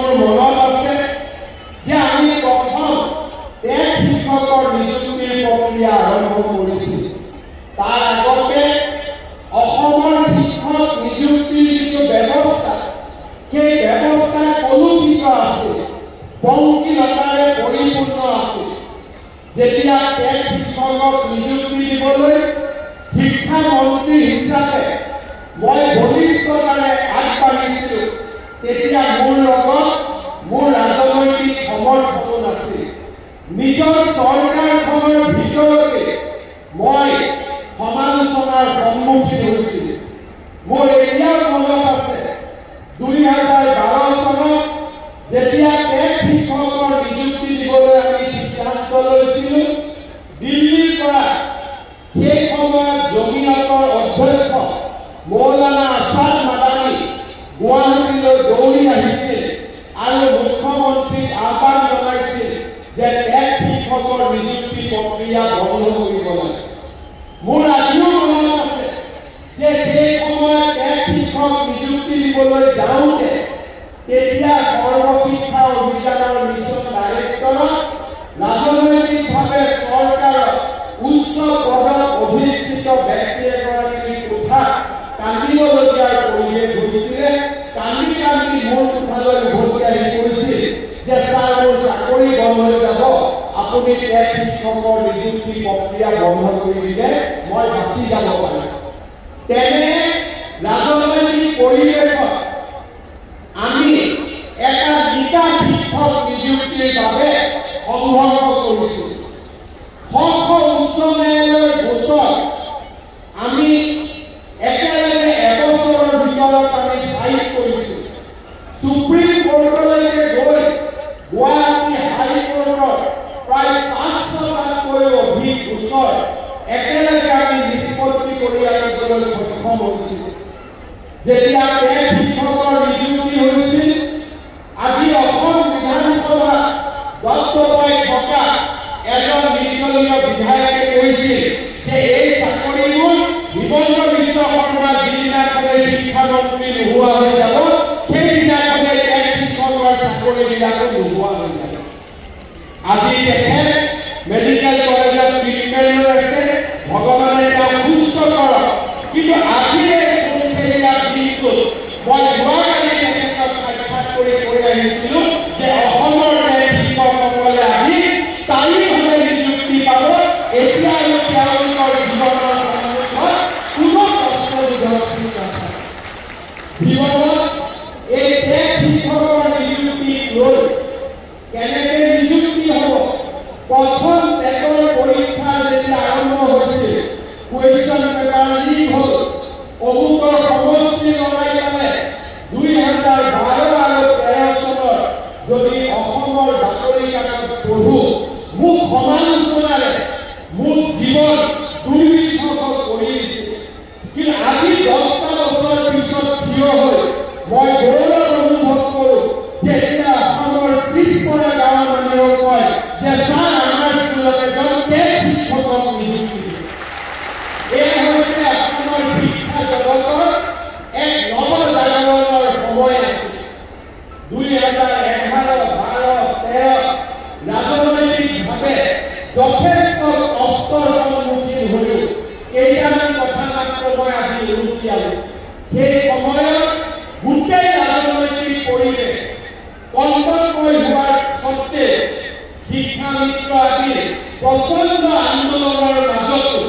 মোৰ মনত আছে যে আমি প্ৰথম এক শিক্ষকৰ নিযুক্তিৰ প্ৰক্ৰিয়া আৰম্ভ কৰিছিল। তাৰ আগতে অসমৰ শিক্ষক নিযুক্তিৰ যিটো ব্যৱস্থা, সেই ব্যৱস্থা কলুষিত আছিল, পংকিলতাৰে পৰিপূৰ্ণ আছিল। যেতিয়া এক শিক্ষকক নিযুক্তি দিবলৈ শিক্ষামন্ত্ৰী হিচাপে মই বলিষ্ঠতাৰে আগবাঢ়িছিলোঁ, তেতিয়া মোৰ লগত মোৰ ৰাজনৈতিক সমৰ্থনো নাছিল। নিজৰ চৰকাৰখনৰ ভিতৰতে মই সমালোচনাৰ সন্মুখীন হৈছিলোঁ। মোৰ এতিয়াও মনত আছে 2012 চনত যেতিয়া এক শিক্ষকৰ নিযুক্তি দিবলৈ আমি সিদ্ধান্ত লৈছিলোঁ, দিল্লীৰ পৰা সেই সময়ত জমিয়তৰ অধ্যক্ষ মৌলানা আছাদ মাদানী গুৱাহাটীলৈ দৌৰি আহিছিল আৰু মুখ্যমন্ত্ৰীক আহ্বান জনাইছিল যে এক শিক্ষকৰ নিযুক্তি প্ৰক্ৰিয়া বন্ধ কৰিব লাগে। মোৰ আজিও মনত আছে যে সেই সময়ত এক শিক্ষক নিযুক্তি দিবলৈ যাওঁতে তেতিয়া সৰ্বশিক্ষা অভিযানৰ মিছন ডাইৰেক্টৰত ৰাজনৈতিকভাৱে চৰকাৰৰ উচ্চ পদত অধিষ্ঠিত ব্যক্তি এগৰাকীৰ কোঠা কান্দিবলগীয়াৰ পৰিৱেশ হৈছিলে। কান্দি কান্দি মোৰ কোঠালৈ উভতি আহি কৈছিল যে ছাৰ, মোৰ চাকৰি বন্ধ হৈ যাব, আপুনি এক শিক্ষকৰ নিযুক্তি প্ৰক্ৰিয়া বন্ধ কৰি দিলে মই বাচি যাব পাৰিম। তেনে ৰাজনৈতিক পৰিৱেশত আমি এটা নিকা শিক্ষক নিযুক্তিৰ বাবে সংঘৰ্ষ কৰিছোঁ। উচ্চ ন্যায়ালয়ৰ গোচৰ আমি একেলগে এবছৰৰ ভিতৰত আমি ফাইট কৰিছোঁ। সুপ্ৰিম কোৰ্টলৈকে গৈ গুৱাহাটী হাইকোৰ্টৰ প্ৰায় 500টাতকৈ অধিক গোচৰ একেলগে আমি নিষ্পত্তি কৰি আনিবলৈ সক্ষম হৈছিল। যেতিয়া এক শিক্ষকৰ নিযুক্তি হৈছিল, আজি অসম বিধানসভা বক্তব্য থকা এজন নিৰ্দলীয় বিধায়কে কৈছিল যে এই চাকৰিবোৰ হিমন্ত বিশ্ব শৰ্মা যিদিনাখনে শিক্ষামন্ত্ৰী নোহোৱা হৈ যাব, সেইদিনাখনে এক শিক্ষকৰ চাকৰিবিলাকো নোহোৱা হৈ যাব। আজি তেখেত মেডিকেল কলেজত ট্ৰিটমেণ্ট আছে, ভগৱানে তেওঁক সুস্থ কৰক। কিন্তু আজিৰ এই দিনটোত মই যোৱাকালি তেখেতক সাক্ষাৎ কৰি কৈ আহিছিলোঁ যে অসমৰ শিক্ষকসকলে আজি স্থায়ীভাৱে নিযুক্তি পাব। এতিয়া আৰু তেওঁলোকৰ জীৱনৰ সন্মুখত কোনো প্ৰশ্ন বিধৰ্ষী নাথাকে। জীৱনত এই শিক্ষকৰ নিযুক্তি লৈ কেনেকৈ নিযুক্তি হ'ব? প্ৰথম টেটৰ পৰীক্ষা যেতিয়া আৰম্ভ হৈছিল, কুৱেশ্যন পেপাৰ লিক হ'ল। অমুকৰ সমষ্টি লগাই পেলাই 2012 আৰু 13 চনত যদি অসমৰ বাতৰি কাকত পঢ়ো, মোক সমালোচনাৰে মোক জীৱন দুৰ্বিষহ কৰি দিছে। কিন্তু আজি 10টা বছৰ পিছত থিয় হৈ মই গৌৰৱ অনুভৱ কৰোঁ যে এতিয়া অসমৰ পিছপৰা গাঁৱৰ মানুহে কয় যে ছাৰ, আমাৰ স্কুলত এজন শিক্ষকক নিযুক্তি দিছে। এয়া হৈছে অসমৰ শিক্ষা জগতৰ এক নৱজাগৰণৰ সময় আছিল। 2011, 12, 13 ৰাজনৈতিকভাৱে যথেষ্ট কষ্টৰ সন্মুখীন হৈও কেইটামান কথা মাত্ৰ মই আজি উৰুকিয়ালোঁ। সেই সময়ত গোটেই ৰাজনৈতিক পৰিৱেশ কণ্টকময় হোৱাৰ স্বত্তে শিক্ষামিত্ৰ আদিৰ প্ৰচণ্ড আন্দোলনৰ মাজতো